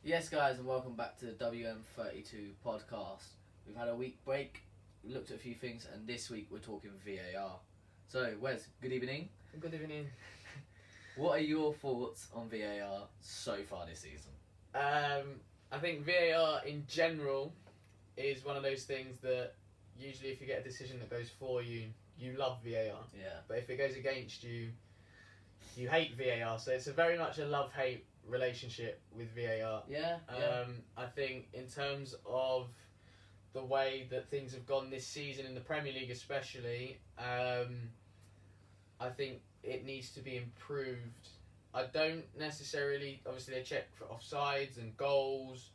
Yes, guys, and welcome back to the WM32 podcast. We've had a week break, we looked at a few things, and this week we're talking V.A.R. So, Wes, good evening. Good evening. What are your thoughts on V.A.R. so far this season? I think V.A.R. in general is one of those things that usually if you get a decision that goes for you, you love V.A.R. Yeah. But if it goes against you, you hate V.A.R. So it's a very much a love-hate relationship with V.A.R. Yeah. I think in terms of the way that things have gone this season in the Premier League especially, I think it needs to be improved. I don't necessarily, obviously they check for offsides and goals,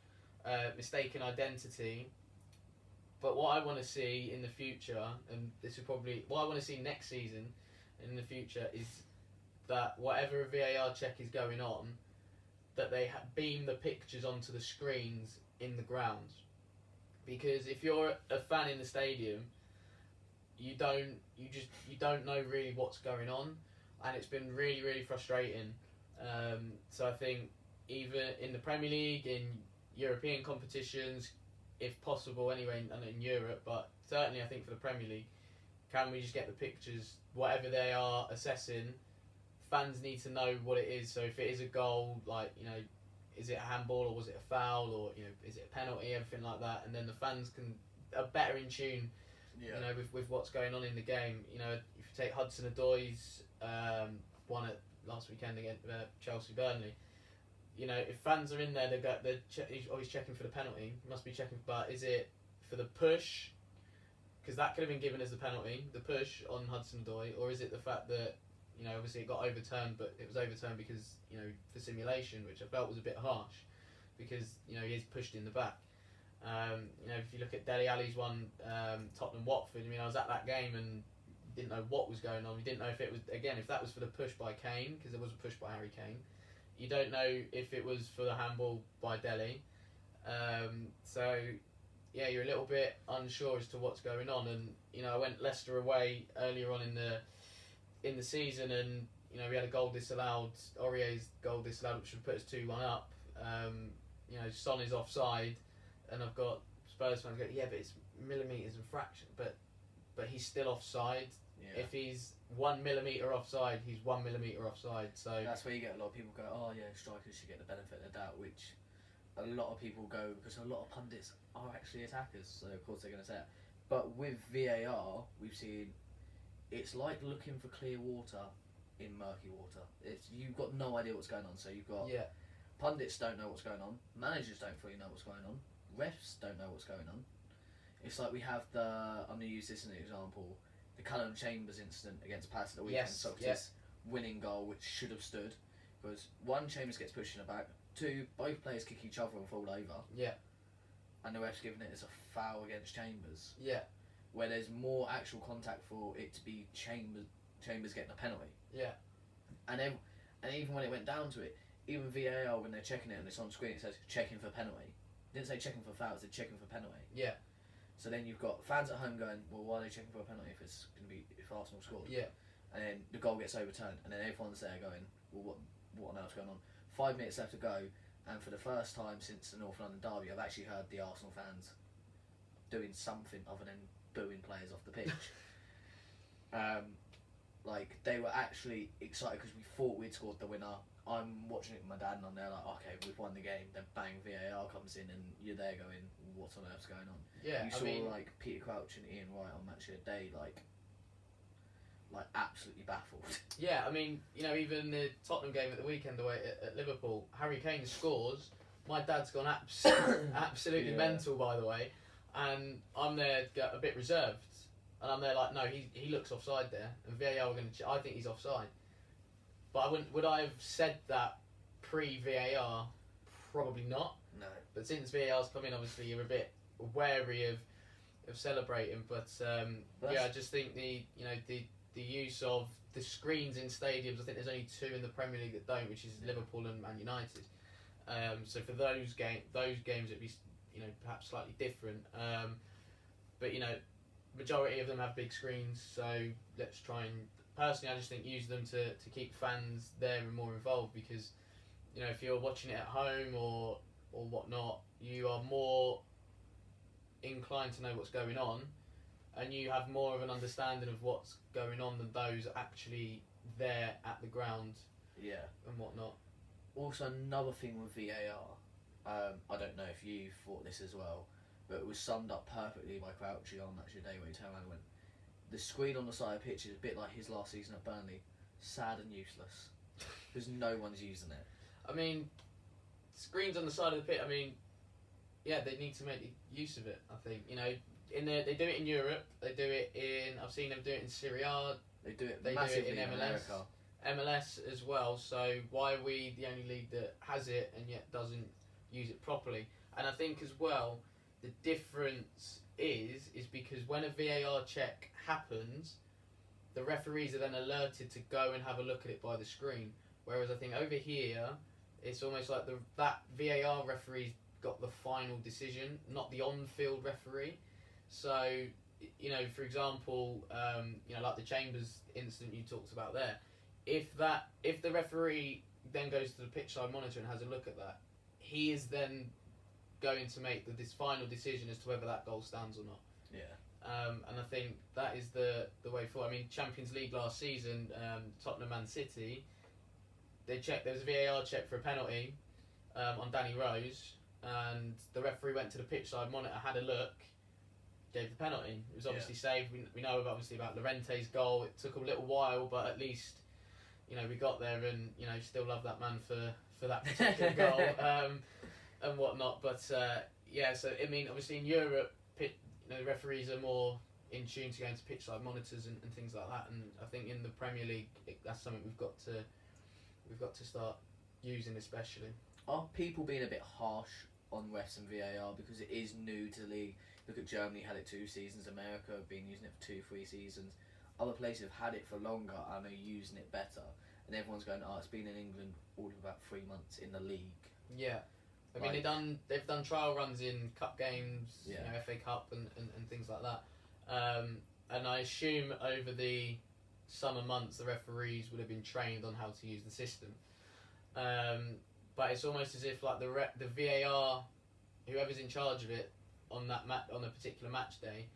mistaken identity, but what I want to see in the future, and this is probably what I want to see next season and in the future, is that whatever a VAR check is going on, that they beam the pictures onto the screens in the grounds. Because if you're a fan in the stadium, you don't know really what's going on, and it's been really frustrating. So I think even in the Premier League, in European competitions, if possible anyway, and in Europe, but certainly I think for the Premier League, can we just get the pictures, whatever they are assessing, fans need to know what it is. So if it is a goal, like, you know, is it a handball or was it a foul, or, you know, is it a penalty, everything like that, and then the fans are better in tune, you know, with what's going on in the game. You know, if you take Hudson-Odoi's one at last weekend against Chelsea Burnley, you know, if fans are in there, he's always checking for the penalty. Must be checking, but is it for the push? Because that could have been given as the penalty, the push on Hudson-Odoi, or is it the fact that, you know, obviously it got overturned, but it was overturned because, you know, for simulation, which I felt was a bit harsh, because, you know, he is pushed in the back. You know, if you look at Dele Alli's one, Tottenham-Watford, I mean, I was at that game and didn't know what was going on. We didn't know if it was, again, if that was for the push by Kane, because there was a push by Harry Kane. You don't know if it was for the handball by Dele. So, yeah, you're a little bit unsure as to what's going on. And, you know, I went Leicester away earlier on in the season, and, you know, we had a goal disallowed, Aurier's goal disallowed, which would put us 2-1 up. You know, Son is offside, and I've got Spurs fans go, yeah, but it's millimetres and fraction, but he's still offside. Yeah. If he's 1 millimetre offside, he's 1 millimetre offside. So that's where you get a lot of people go, oh yeah, strikers should get the benefit of the doubt, which a lot of people go, because a lot of pundits are actually attackers, so of course they're going to say it. But with VAR, we've seen it's like looking for clear water in murky water. You've got no idea what's going on. So you've got pundits don't know what's going on, managers don't fully know what's going on, refs don't know what's going on. It's like we have I'm going to use this as an example, the Callum Chambers incident against Palace at the weekend. Socrates' winning goal, which should have stood, because one, Chambers gets pushed in the back, two, both players kick each other and fall over. Yeah. And the ref's giving it as a foul against Chambers. Yeah. Where there's more actual contact for it to be Chambers getting a penalty. Yeah. And even when it went down to it, even VAR, when they're checking it and it's on screen, it says checking for penalty. It didn't say checking for foul, it said checking for penalty. Yeah. So then you've got fans at home going, well, why are they checking for a penalty if it's going to be if Arsenal scored? Yeah. And then the goal gets overturned, and then everyone's there going, well, what on earth's going on? 5 minutes left to go, and for the first time since the North London derby, I've actually heard the Arsenal fans doing something other than booing players off the pitch. Like, they were actually excited because we thought we'd scored the winner. I'm watching it with my dad, and I'm there like, okay, we've won the game. Then bang, VAR comes in, and you're there going, what on earth's going on? Yeah, you saw like Peter Crouch and Ian Wright on Match of the Day, like absolutely baffled. Yeah, I mean, you know, even the Tottenham game at the weekend away at Liverpool, Harry Kane scores. My dad's gone absolutely mental, by the way, and I'm there a bit reserved, and I'm there like, no, he looks offside there, and VAR were going to. I think he's offside. But would I have said that pre-VAR? Probably not. No. But since VAR's come in, obviously you're a bit wary of celebrating. But yeah, I just think the use of the screens in stadiums. I think there's only 2 in the Premier League that don't, which is Liverpool and Man United. So for those games, it'd be, you know, perhaps slightly different. But, you know, majority of them have big screens. So let's try and. Personally, I just think use them to keep fans there and more involved, because, you know, if you're watching it at home or or whatnot, you are more inclined to know what's going on, and you have more of an understanding of what's going on than those actually there at the ground Yeah. and whatnot. Also, another thing with VAR, I don't know if you thought this as well, but it was summed up perfectly by Crouchy on Match of the Day where he turned around and went, the screen on the side of the pitch is a bit like his last season at Burnley, sad and useless, because no one's using it. I mean, screens on the side of the pitch, I mean, yeah, they need to make use of it, I think. You know, they do it in Europe, they do it in, I've seen them do it in Serie A, They do it they do massively it in MLS. America. MLS as well, so why are we the only league that has it and yet doesn't use it properly? And I think as well, the difference is because when a VAR check happens, the referees are then alerted to go and have a look at it by the screen. Whereas I think over here, it's almost like that VAR referee's got the final decision, not the on-field referee. So, you know, for example, you know, like the Chambers incident you talked about there, if the referee then goes to the pitch side monitor and has a look at that, he is then going to make this final decision as to whether that goal stands or not. Yeah. And I think that is the way forward. I mean, Champions League last season, Tottenham Man City, there was a VAR check for a penalty on Danny Rose, and the referee went to the pitch side monitor, had a look, gave the penalty. It was obviously saved. We know obviously about Llorente's goal. It took a little while, but at least, you know, we got there, and you know, still love that man for that particular goal and whatnot. But yeah, so I mean, obviously in Europe, you know, the referees are more in tune to going to pitch side monitors and things like that. And I think in the Premier League, that's something we've got to start using, especially. Are people being a bit harsh on refs and VAR because it is new to the league? Look at Germany, had it 2 seasons. America have been using it for 2-3 seasons. Other places have had it for longer and are using it better. And everyone's going, oh, it's been in England all of about 3 months in the league. Yeah. I mean, they've done trial runs in cup games, Yeah. you know, FA Cup and things like that. And I assume over the summer months, the referees would have been trained on how to use the system. But it's almost as if like the VAR, whoever's in charge of it on on a particular match day,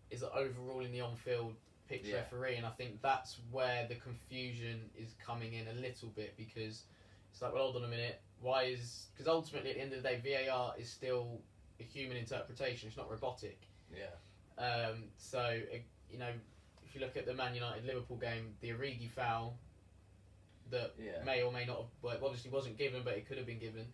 is overruling the on-field pitch referee, and I think that's where the confusion is coming in a little bit, because it's like, well, hold on a minute, because ultimately at the end of the day, VAR is still a human interpretation, it's not robotic. Yeah. So, you know, if you look at the Man United Liverpool game, the Origi foul that may or may not have, well, it obviously wasn't given, but it could have been given.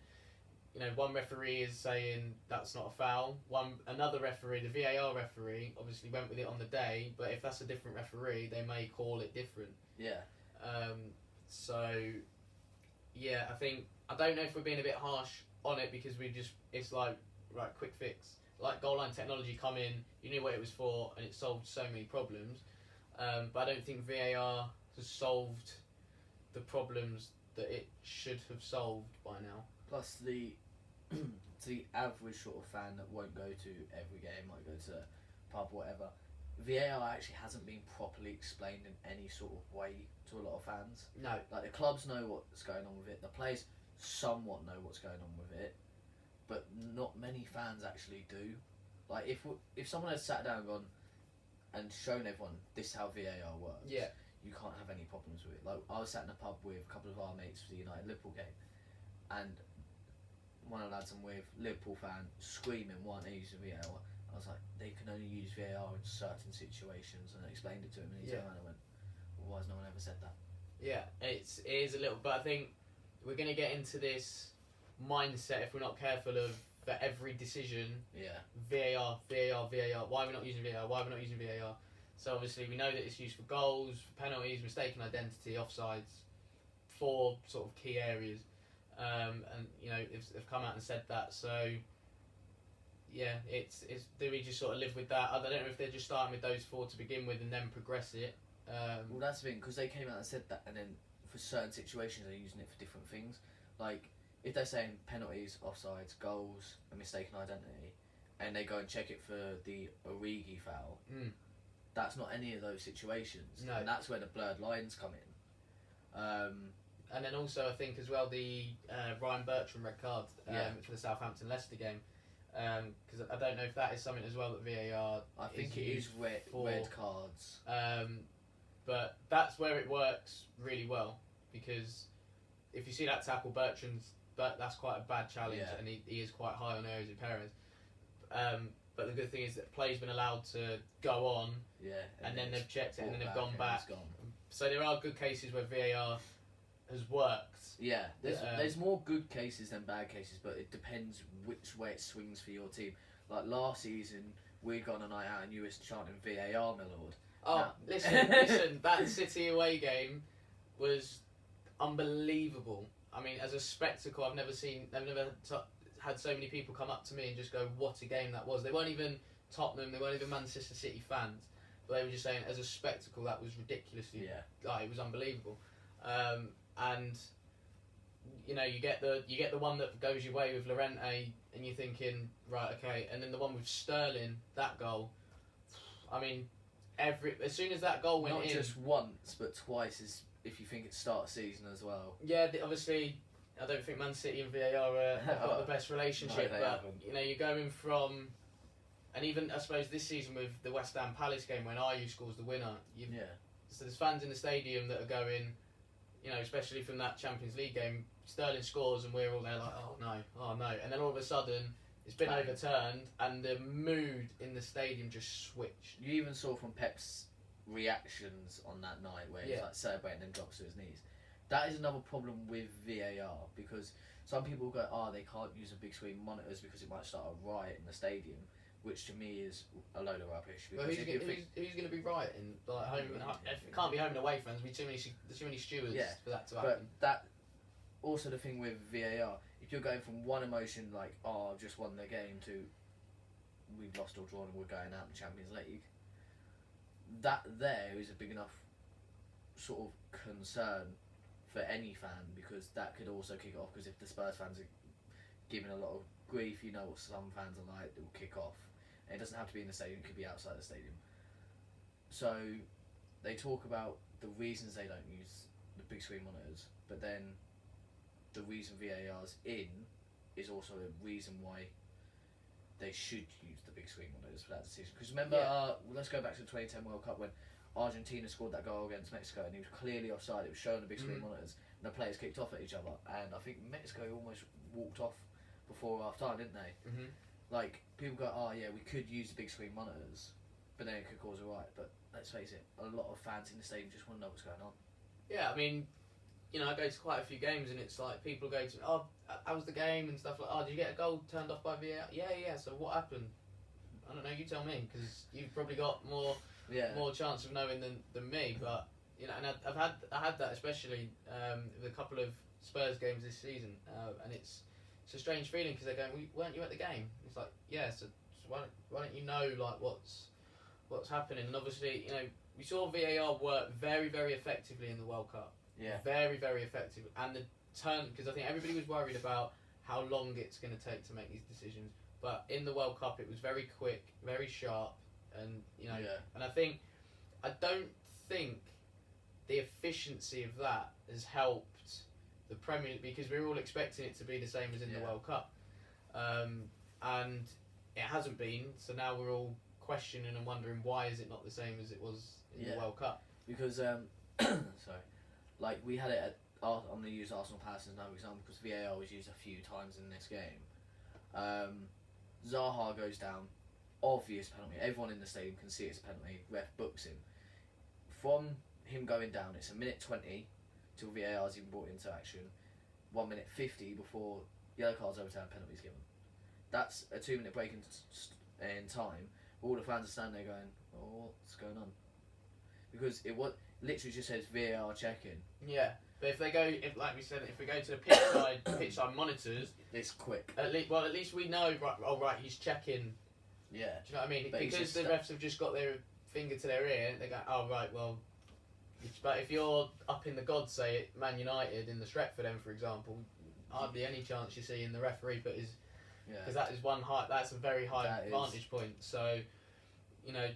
You know, one referee is saying that's not a foul. Another referee, the VAR referee, obviously went with it on the day, but if that's a different referee, they may call it different. Yeah. So, yeah, I don't know if we're being a bit harsh on it, because it's like, right, quick fix. Like goal line technology come in, you knew what it was for, and it solved so many problems. But I don't think VAR has solved the problems that it should have solved by now. Plus to the average sort of fan that won't go to every game, might go to a pub or whatever, VAR actually hasn't been properly explained in any sort of way to a lot of fans. No. Like, the clubs know what's going on with it, the players somewhat know what's going on with it, but not many fans actually do. Like, if someone had sat down and gone and shown everyone this is how VAR works, you can't have any problems with it. Like, I was sat in a pub with a couple of our mates for the United Liverpool game, and one of the lads I'm with, Liverpool fan, screaming, why don't they use the VAR? I was like, they can only use VAR in certain situations, and I explained it to him, and he turned around and went, well, why has no one ever said that? Yeah, it is a little, but I think we're going to get into this mindset, if we're not careful, of for every decision, VAR, why are we not using VAR, So obviously we know that it's used for goals, for penalties, mistaken identity, offsides, 4 sort of key areas. And you know, they've come out and said that, so yeah, it's do we just sort of live with that? I don't know if they're just starting with those 4 to begin with and then progress it. Well, that's the thing, because they came out and said that, and then for certain situations they're using it for different things. Like, if they're saying penalties, offsides, goals, and mistaken identity, and they go and check it for the Origi foul, that's not any of those situations. No. And that's where the blurred lines come in. And then also I think as well the Ryan Bertrand red card for the Southampton Leicester game, because I don't know if that is something as well that VAR. I think it is red cards. But that's where it works really well, because if you see that tackle, that's quite a bad challenge, and he is quite high on areas of Perez. But the good thing is that play's been allowed to go on, and then they've checked it, and then they've gone back. So there are good cases where VAR has worked. Yeah, there's more good cases than bad cases, but it depends which way it swings for your team. Like last season, we'd gone a night out and you were chanting VAR, my lord. Oh, listen, that City away game was unbelievable. I mean, as a spectacle, I've never had so many people come up to me and just go, what a game that was. They weren't even Tottenham, they weren't even Manchester City fans, but they were just saying, as a spectacle, that was ridiculously, it was unbelievable. And you know, you get the one that goes your way with Llorente, and you're thinking, right, okay, and then the one with Sterling, that goal. I mean, as soon as that goal went in, not just once, but twice, is if you think it's start of season as well. Yeah, obviously, I don't think Man City and VAR have got the best relationship, no, but you know, you're going from, and even I suppose this season with the West Ham Palace game when Ayew scores the winner, so there's fans in the stadium that are going, you know, especially from that Champions League game, Sterling scores and we're all there like, oh no, and then all of a sudden it's been overturned and the mood in the stadium just switched. You even saw from Pep's reactions on that night where he's like celebrating and drops to his knees. That is another problem with VAR, because some people go, they can't use a big screen monitors because it might start a riot in the stadium, which to me is a load of rubbish. Well, who's going to be rioting? Like home, it can't be home and away fans. There's too many stewards for that to happen. But that also the thing with VAR. If you're going from one emotion like, I've just won the game, to we've lost or drawn and we're going out in the Champions League, that there is a big enough sort of concern for any fan, because that could also kick it off. Because if the Spurs fans are giving a lot of grief, you know what some fans are like, it will kick off. And it doesn't have to be in the stadium, it could be outside the stadium. So they talk about the reasons they don't use the big screen monitors, but then the reason VAR's in is also a reason why they should use the big screen monitors for that decision. Because remember, let's go back to the 2010 World Cup when Argentina scored that goal against Mexico and he was clearly offside. It was showing the big screen monitors and the players kicked off at each other, and I think Mexico almost walked off before half time, didn't they? Like, people go, we could use the big screen monitors, but then it could cause a riot. But let's face it, a lot of fans in the stadium just want to know what's going on. Yeah, I mean, you know, I go to quite a few games and it's like people go to, how was the game and stuff like, did you get a goal turned off by VAR? Yeah, so what happened? I don't know, you tell me, because you've probably got more chance of knowing than me. But, you know, and I had that especially with a couple of Spurs games this season, and it's a strange feeling because they're going, weren't you at the game? It's like, so why don't you know like what's happening? And obviously, you know, we saw VAR work very, very effectively in the World Cup. Yeah. Very, very effective. And the turn, because I think everybody was worried about how long it's going to take to make these decisions. But in the World Cup, it was very quick, very sharp, and you know, and I don't think the efficiency of that has helped the Premier League, because we were all expecting it to be the same as in the World Cup, and it hasn't been. So now we're all questioning and wondering why is it not the same as it was in the World Cup? Because sorry, like we had it I'm going to use Arsenal Palace as another example because VAR was used a few times in this game. Zaha goes down, obvious penalty. Everyone in the stadium can see it's a penalty. Ref books him. From him going down, it's a minute 20 till VAR's even brought into action. 1 minute 50 before yellow cards overturned, penalties given. That's a 2 minute break in time. All the fans are standing there going, what's going on? Because it literally just says VAR checking. Yeah, but if like we said, if we go to the pitch side monitors, it's quick. At least we know. Right, he's checking. Yeah. Do you know what I mean? But because the refs have just got their finger to their ear, they go, well. But if you're up in the gods, say at Man United in the Stretford end, for example, hardly any chance you see in the referee, but because that is that's a very high vantage point. So, you know,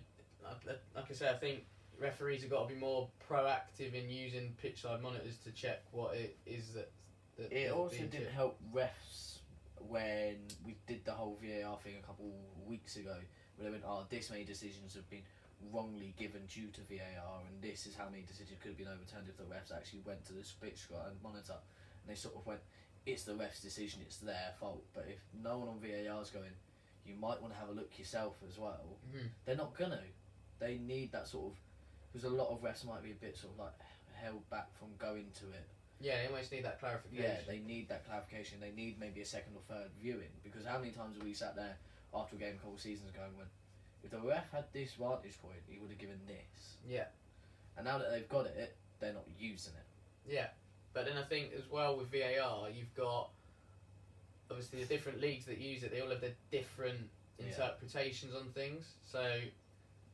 like I say, I think referees have got to be more proactive in using pitch-side monitors to check what it is that It that's also being didn't checked. help refs when we did the whole VAR thing a couple weeks ago, where they went, "Oh, this many decisions have been wrongly given due to VAR, and this is how many decisions could have been overturned if the refs actually went to the pitch and monitor." And they sort of went, "It's the ref's decision; it's their fault." But if no one on VAR is going, you might want to have a look yourself as well. Mhm. They're not gonna. They need that sort of, because a lot of refs might be a bit sort of like held back from going to it. Yeah, they almost need that clarification. Yeah, they need that clarification. They need maybe a second or third viewing, because how many times have we sat there after a game a couple of seasons ago and went, if the ref had this vantage point, he would have given this. Yeah. And now that they've got it, they're not using it. Yeah, but then I think as well with VAR, you've got obviously the different leagues that use it. They all have their different interpretations on things. So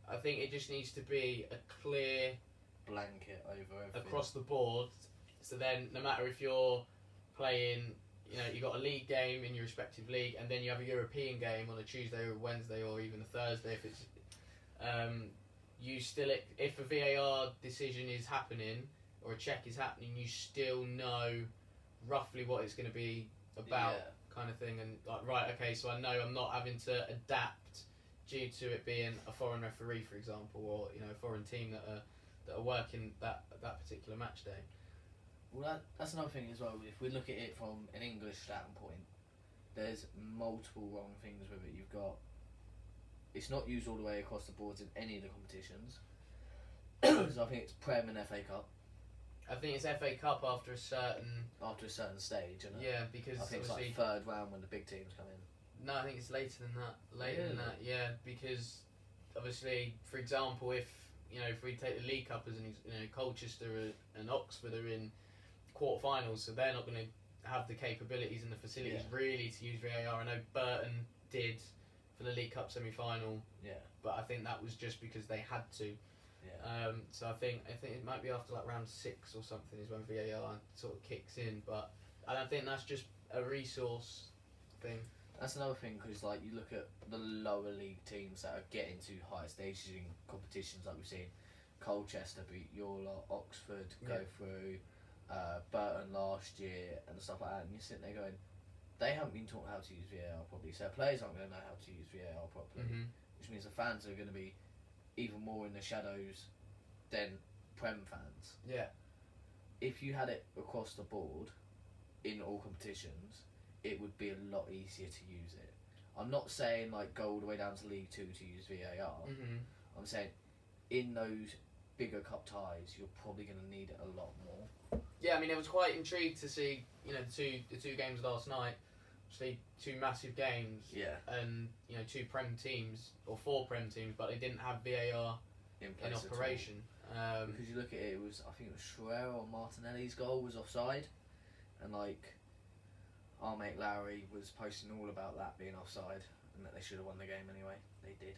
I think it just needs to be a clear Blanket over everything. across the board. So then, no matter if you're playing, you got a league game in your respective league, and then you have a European game on a Tuesday or a Wednesday or even a Thursday, if it's you still, if a VAR decision is happening or a check is happening, you still know roughly what it's going to be about, kind of thing, and like, right, okay, so I know I'm not having to adapt due to it being a foreign referee, for example, or a foreign team that are working that particular match day. Well, that's another thing as well. If we look at it from an English standpoint, there's multiple wrong things with it. You've got, it's not used all the way across the boards in any of the competitions. So I think it's Prem and FA Cup. I think it's FA Cup after a certain stage, isn't it? Yeah, because I think it's like third round when the big teams come in. No, I think it's later than that. Yeah, because obviously, for example, if we take the League Cup as Colchester and Oxford are in quarterfinals, so they're not going to have the capabilities and the facilities really to use VAR. I know Burton did for the League Cup semi-final. Yeah. But I think that was just because they had to. Yeah. So I think it might be after like round 6 or something is when VAR sort of kicks in. But I don't think that's just a resource thing. That's another thing, because like you look at the lower league teams that are getting to higher stages in competitions, like we've seen Colchester beat your lot, Oxford go through, Burton last year and stuff like that, and you're sitting there going, they haven't been taught how to use VAR properly, so players aren't going to know how to use VAR properly, which means the fans are going to be even more in the shadows than Prem fans. Yeah. If you had it across the board in all competitions, it would be a lot easier to use it. I'm not saying like go all the way down to League 2 to use VAR. I'm saying in those bigger cup ties, you're probably going to need it a lot more. Yeah, I mean, I was quite intrigued to see the two games last night. Obviously, 2 massive games. Yeah. And 2 Prem teams or 4 Prem teams, but they didn't have VAR in operation. Because you look at it, I think it was Schreier or Martinelli's goal was offside, and like our mate Lowry was posting all about that being offside and that they should have won the game anyway. They did.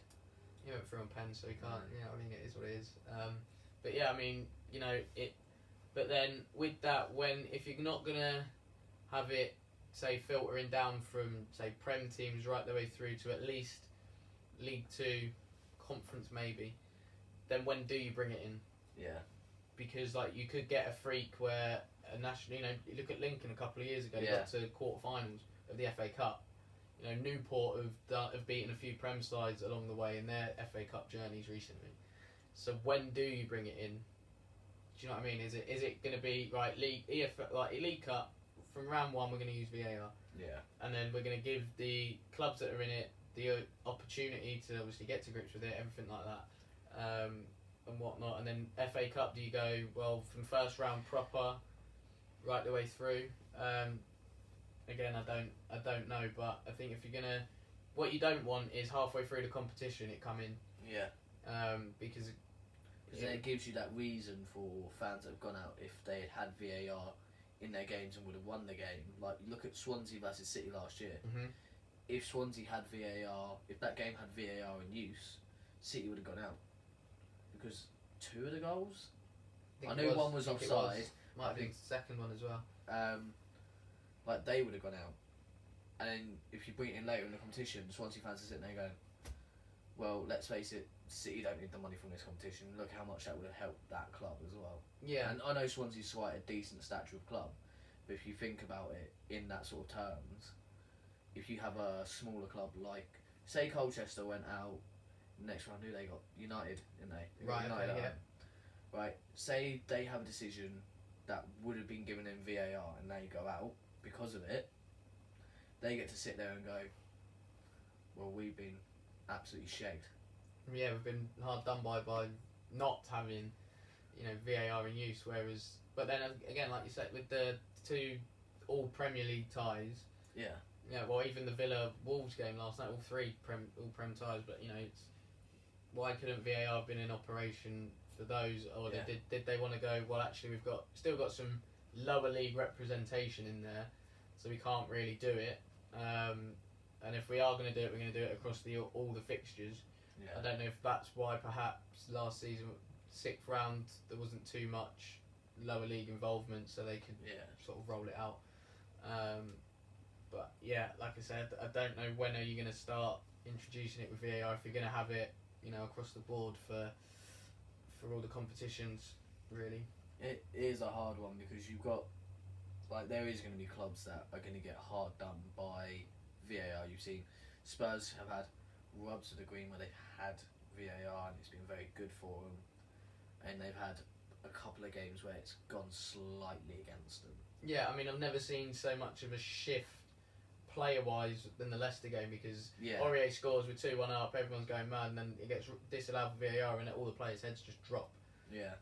He went through on pen, so he can't. Yeah, I mean, it is what it is. But yeah, I mean, it. But then with that, if you're not gonna have it, say, filtering down from say Prem teams right the way through to at least League 2, Conference maybe, then when do you bring it in? Yeah. Because like you could get a freak where a national, you look at Lincoln a couple of years ago, they got to quarterfinals of the FA Cup. Newport have beaten a few Prem sides along the way in their FA Cup journeys recently. So when do you bring it in? Do you know what I mean? Is it going to be right League Cup from round 1? We're going to use VAR. Yeah. And then we're going to give the clubs that are in it the opportunity to obviously get to grips with it, everything like that, and whatnot. And then FA Cup, do you go from first round proper, right the way through? Again, I don't know, but I think if you're gonna, what you don't want is halfway through the competition it come in. Yeah. Because then it gives you that reason for fans that have gone out if they had VAR in their games and would have won the game. Like look at Swansea versus City last year. If Swansea had VAR, if that game had VAR in use, City would have gone out because 2 of the goals. I know one was offside. Might have been the second one as well. Like they would have gone out, and then if you bring it in later in the competition, Swansea fans are sitting there going, "Well, let's face it, City don't need the money from this competition. Look how much that would have helped that club as well. Yeah. And I know Swansea's quite a decent stature of club, but if you think about it in that sort of terms, if you have a smaller club like, say Colchester went out, next round who they got? United, didn't they? They got Right, United okay, at home. Right, say they have a decision that would have been given in V.A.R. and they go out because of it, they get to sit there and go, well, we've been absolutely shagged. Yeah, we've been hard done by not having, VAR in use. Whereas, but then again, like you said, with the two all Premier League ties, well, even the Villa Wolves game last night, all Prem ties. But it's why couldn't VAR have been in operation for those, or did they want to go? Well, actually, we've still got some lower league representation in there, so we can't really do it. And if we are going to do it, we're going to do it across all the fixtures. Yeah. I don't know if that's why perhaps last season, 6th round, there wasn't too much lower league involvement, so they could sort of roll it out. But yeah, like I said, I don't know when are you going to start introducing it with VAR if you're going to have it, across the board for all the competitions, really. It is a hard one because you've got, there is going to be clubs that are going to get hard done by VAR. You've seen Spurs have had rubs of the green where they've had VAR and it's been very good for them, and they've had a couple of games where it's gone slightly against them. Yeah, I mean, I've never seen so much of a shift player-wise than the Leicester game, because Aurier scores with 2-1 up, everyone's going mad, and then it gets disallowed for VAR and all the players' heads just drop. Yeah.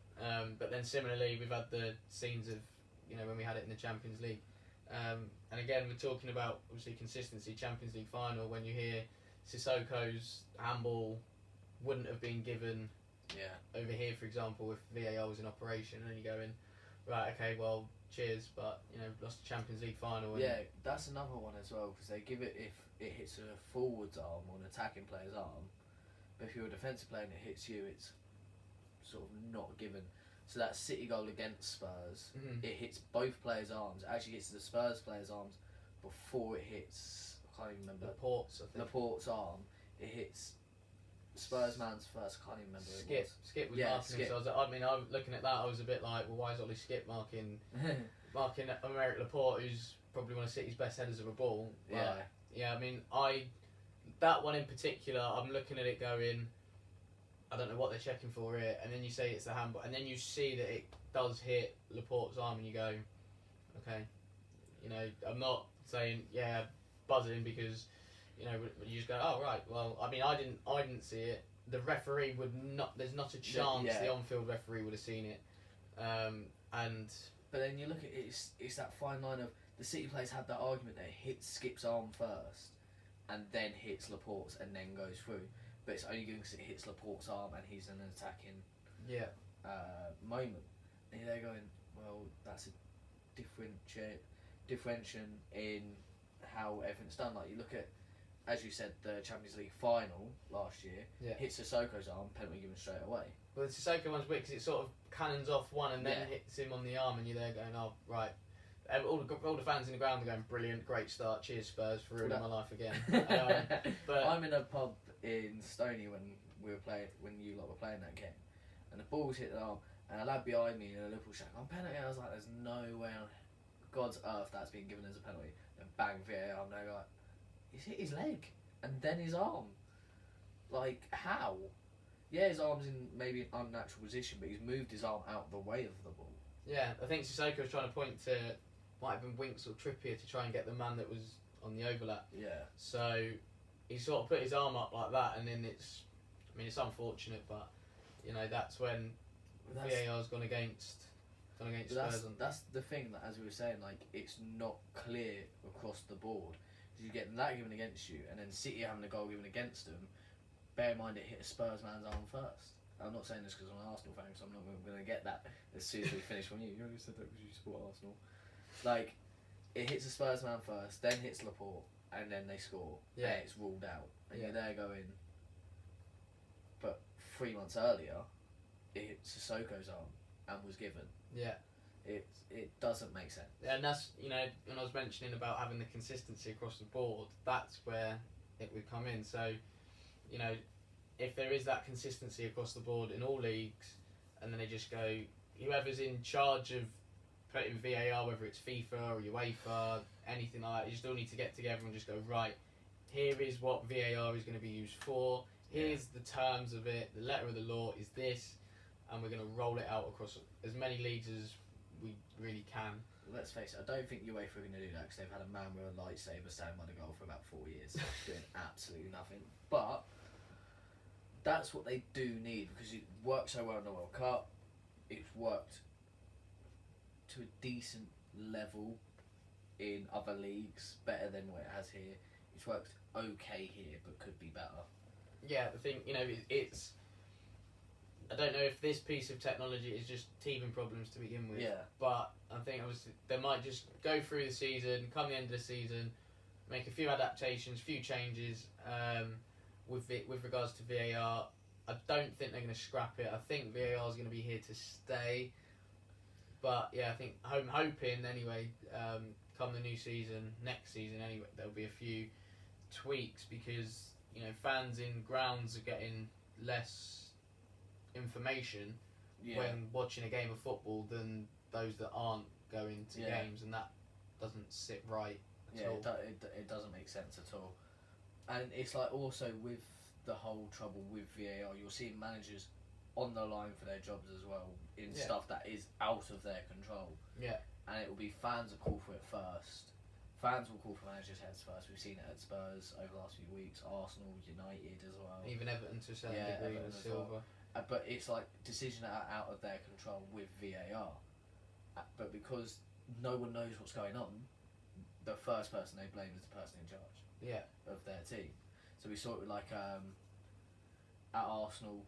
But then similarly, we've had the scenes of, when we had it in the Champions League. And again, we're talking about, obviously, consistency, Champions League final, when you hear Sissoko's handball wouldn't have been given over here, for example, if VAR was in operation, and then you go in, right, okay, well, cheers, but, lost the Champions League final. And that's another one as well, because they give it if it hits a forward's arm or an attacking player's arm, but if you're a defensive player and it hits you, it's sort of not given. So that City goal against Spurs, it hits both players' arms. It actually hits the Spurs player's arms before it hits, I can't even remember. Laporte's arm. It hits Spurs man's first, I can't even remember who it was. Skip was marking him. So I was looking at that, I was a bit like, well, why is Ollie Skip marking Aymeric Laporte, who's probably one of City's best headers of a ball? But, I mean, that one in particular, I'm looking at it going, I don't know what they're checking for here, and then you say it's the handball, and then you see that it does hit Laporte's arm, and you go, okay, I'm not saying buzzing, because you just go, oh right, well, I mean, I didn't see it. The referee would not. There's not a chance the on-field referee would have seen it. But then you look at it, it's that fine line of the City players had that argument that it hits Skip's arm first, and then hits Laporte's, and then goes through. But it's only because it hits Laporte's arm and he's in an attacking moment. And they're going, well, that's a differentiation in how everything's done. Like you look at, as you said, the Champions League final last year, hits Sissoko's arm, penalty given straight away. Well, the Sissoko one's weird because it sort of cannons off one and then hits him on the arm, and you're there going, oh, right. All the fans in the ground are going, brilliant, great start, cheers Spurs for ruining my life again. But I'm in a pub in Stony when you lot were playing that game, and the ball was hit the arm, and a lad behind me in a Liverpool shack on penalty. I was like, there's no way on God's earth that's been given as a penalty. And bang, VAR, and they're like, he's hit his leg and then his arm. Like, how? Yeah, his arm's in maybe an unnatural position, but he's moved his arm out the way of the ball. Yeah, I think Sissoko was trying to point to, might have been Winks or Trippier, to try and get the man that was on the overlap. Yeah. So he sort of put his arm up like that, and then it's unfortunate, but that's when VAR's gone against Spurs. That's the thing, that as we were saying, like, it's not clear across the board. You get that given against you, and then City having a goal given against them. Bear in mind it hit a Spurs man's arm first. I'm not saying this because I'm an Arsenal fan, so I'm not going to get that as soon as we finish from you. You only said that because you support Arsenal. Like, it hits a Spurs man first, then hits Laporte, and then they score. Yeah. And it's ruled out. And you're there going, but 3 months earlier, it hit Sissoko's arm and was given. Yeah. It doesn't make sense. Yeah, and that's, when I was mentioning about having the consistency across the board, that's where it would come in. So, if there is that consistency across the board in all leagues, and then they just go, whoever's in charge of putting VAR, whether it's FIFA or UEFA, anything like that, you just all need to get together and just go, right, here is what VAR is going to be used for, here's the terms of it, the letter of the law is this, and we're going to roll it out across as many leagues as we really can. Let's face it, I don't think UEFA are going to do that because they've had a man with a lightsaber standing by the goal for about 4 years doing absolutely nothing. But that's what they do need because it worked so well in the World Cup. It's worked to a decent level in other leagues, better than what it has here. It's worked okay here, but could be better. Yeah, the thing, it's... I don't know if this piece of technology is just teething problems to begin with. Yeah. But I think obviously they might just go through the season, come the end of the season, make a few adaptations, few changes with regards to VAR. I don't think they're going to scrap it. I think VAR is going to be here to stay. But yeah, I think I'm hoping anyway. Come the new season, next season anyway, there'll be a few tweaks because fans in grounds are getting less information when watching a game of football than those that aren't going to games, and that doesn't sit right at all. It doesn't make sense at all. And it's like also with the whole trouble with VAR, you're seeing managers on the line for their jobs as well in stuff that is out of their control. Yeah. And it will be fans that call for it first. Fans will call for managers' heads first. We've seen it at Spurs over the last few weeks, Arsenal, United as well. Even Everton to a certain degree with Silva. But it's like decisions that are out of their control with VAR. But because no one knows what's going on, the first person they blame is the person in charge of their team. So we saw it like at Arsenal,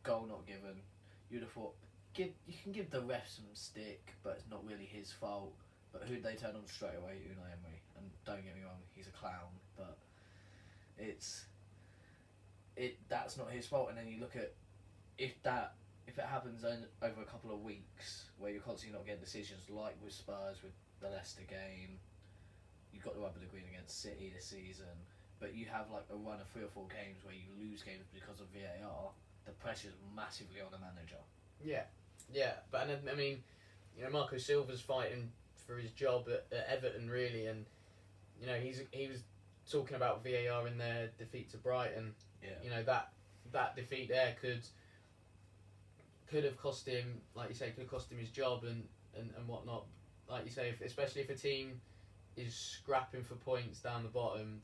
goal not given. You'd have thought, you can give the ref some stick, but it's not really his fault. But who'd they turn on straight away? Unai Emery. And don't get me wrong, he's a clown, but that's not his fault. And then you look at if it happens over a couple of weeks where you're constantly not getting decisions, like with Spurs with the Leicester game, you've got the rubber green against City this season, but you have like a run of 3 or 4 games where you lose games because of VAR, the pressure's massively on the manager. But I mean, Marco Silva's fighting for his job at Everton really, and he was talking about VAR in their defeat to Brighton. That defeat there could have cost him, like you say, could have cost him his job and whatnot. Like you say, especially if a team is scrapping for points down the bottom,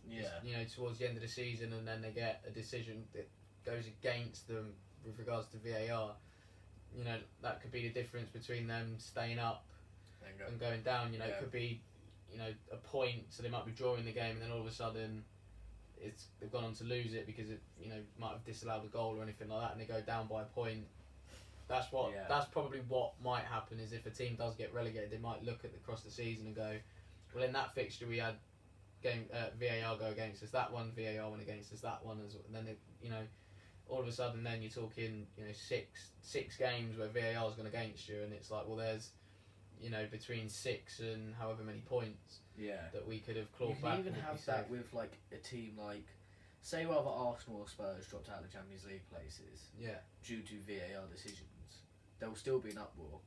towards the end of the season, and then they get a decision that goes against them with regards to VAR. That could be the difference between them staying up and going down. It could be, a point, so they might be drawing the game, and then all of a sudden, they've gone on to lose it because it, might have disallowed a goal or anything like that, and they go down by a point. That's probably what might happen. Is if a team does get relegated, they might look across the season and go, well, in that fixture we had VAR go against us that one, VAR went against us that one, and then all of a sudden then you're talking six games where VAR's gone against you, and it's like, well, there's between 6 and however many points that we could have clawed back. You can even have that with like a team like, say rather Arsenal or Spurs dropped out of the Champions League places due to VAR decisions, there will still be an uproar,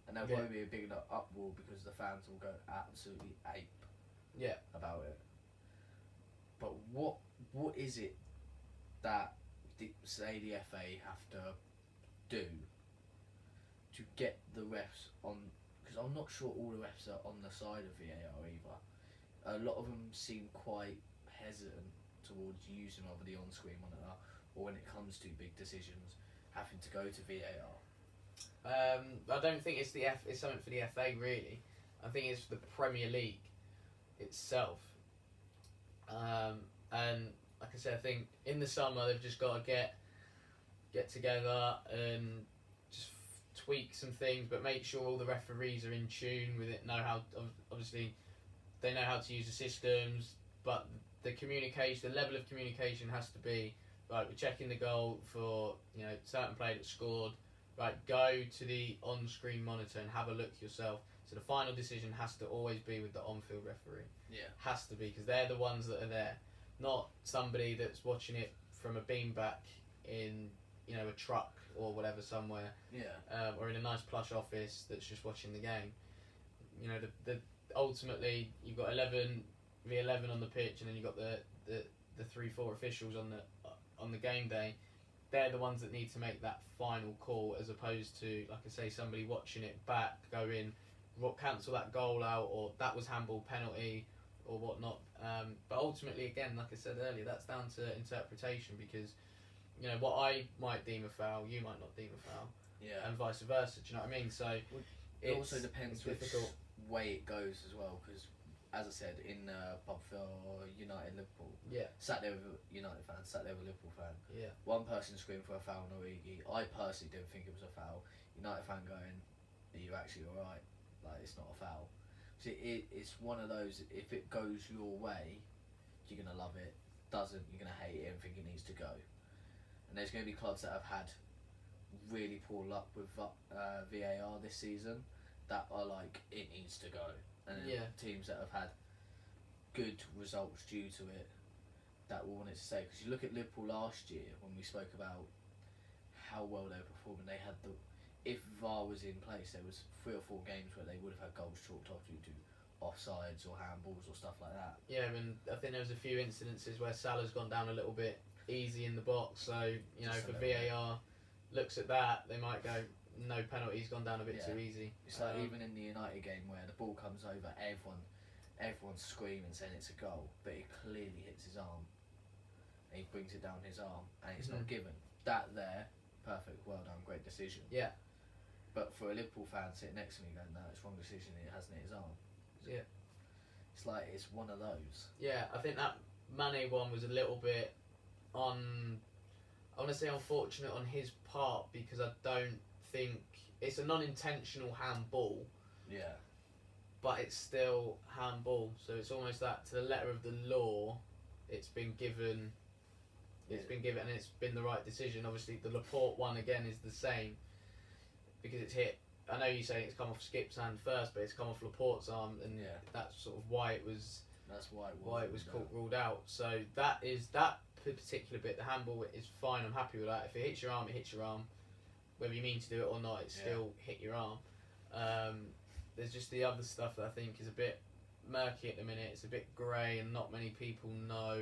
and there won't be a big enough uproar because the fans will go absolutely ape about it. But what is it that the FA have to do to get the refs on? Because I'm not sure all the refs are on the side of VAR either. A lot of them seem quite hesitant towards using either the on-screen monitor or when it comes to big decisions having to go to VAR. I don't think it's it's something for the FA really. I think it's the Premier League itself. And like I said, I think in the summer they've just got to get together and just tweak some things, but make sure all the referees are in tune with it. Obviously, they know how to use the systems, but the level of communication has to be right. We're checking the goal for certain player that scored. Right, go to the on-screen monitor and have a look yourself. So the final decision has to always be with the on-field referee. Has to be, because they're the ones that are there, not somebody that's watching it from a beanback in a truck or whatever somewhere, or in a nice plush office that's just watching the game. The ultimately you've got 11v11 on the pitch, and then you've got the 3-4 officials on the game day. They're the ones that need to make that final call, as opposed to, like I say, somebody watching it back going, cancel that goal out, or that was handball, penalty, or whatnot. But ultimately, again, like I said earlier, that's down to interpretation, because what I might deem a foul, you might not deem a foul, and vice versa. Do you know what I mean? So it also depends which way it goes as well, because as I said, in Bobville, United, Liverpool, sat there with United fans, sat there with Liverpool fan. One person screamed for a foul on Origi. I personally didn't think it was a foul. United fan going, "Are you actually all right? Like, it's not a foul." So it's one of those. If it goes your way, you're gonna love it. Doesn't, you're gonna hate it and think it needs to go. And there's gonna be clubs that have had really poor luck with VAR this season that are like, it needs to go. And then teams that have had good results due to it that will want it to stay. Because you look at Liverpool last year, when we spoke about how well they were performing, they had if VAR was in place, there was 3 or 4 games where they would have had goals chalked off due to offsides or handballs or stuff like that. Yeah, and I think there was a few incidences where Salah's gone down a little bit easy in the box. So if a VAR looks at that, they might go, no penalty's gone down a bit too easy. It's like even in the United game where the ball comes over, everyone's screaming saying it's a goal, but it clearly hits his arm, and he brings it down his arm, and it's not given. That there, perfect, well done, great decision. Yeah. But for a Liverpool fan sitting next to me going, no, it's wrong decision, it hasn't hit his arm. It's like, it's one of those. Yeah, I think that Mane one was a little bit I want to say unfortunate on his part, because I don't think it's a non-intentional handball. But it's still handball, so it's almost that, to the letter of the law, it's been given. It's been given, and it's been the right decision. Obviously, the Laporte one again is the same, because it's hit. I know you say it's come off Skip's hand first, but it's come off Laporte's arm, and that's sort of why it was. That's why it was ruled out. So that is that particular bit. The handball is fine. I'm happy with that. If it hits your arm, it hits your arm. Whether you mean to do it or not, it still hit your arm. There's just the other stuff that I think is a bit murky at the minute. It's a bit grey, and not many people know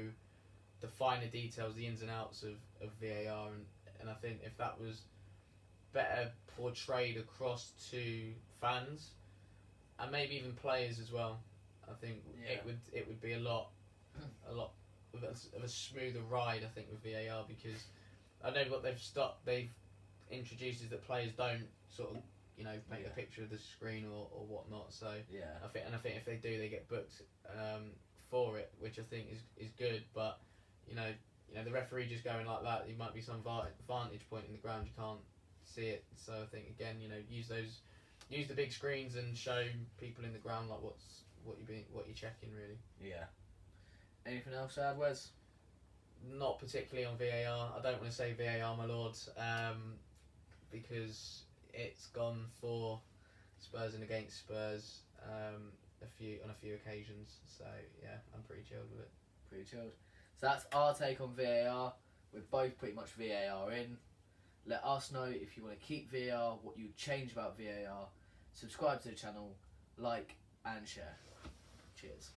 the finer details, the ins and outs of VAR. And I think if that was better portrayed across to fans, and maybe even players as well, I think it would be a lot of a smoother ride, I think, with VAR, because I know what they've introduced is that players don't sort of paint a picture of the screen or whatnot. So I think if they do, they get booked for it, which I think is good. But the referee just going like that, there might be some vantage point in the ground, you can't see it. So I think again, use the big screens and show people in the ground like what you're checking, really. Anything else to add, Wes? Not particularly on VAR. I don't want to say VAR, my lord, because it's gone for Spurs and against Spurs on a few occasions. So yeah, I'm pretty chilled with it. Pretty chilled. So that's our take on VAR. We're both pretty much VAR in. Let us know if you want to keep VAR, what you change about VAR. Subscribe to the channel, like and share. Cheers.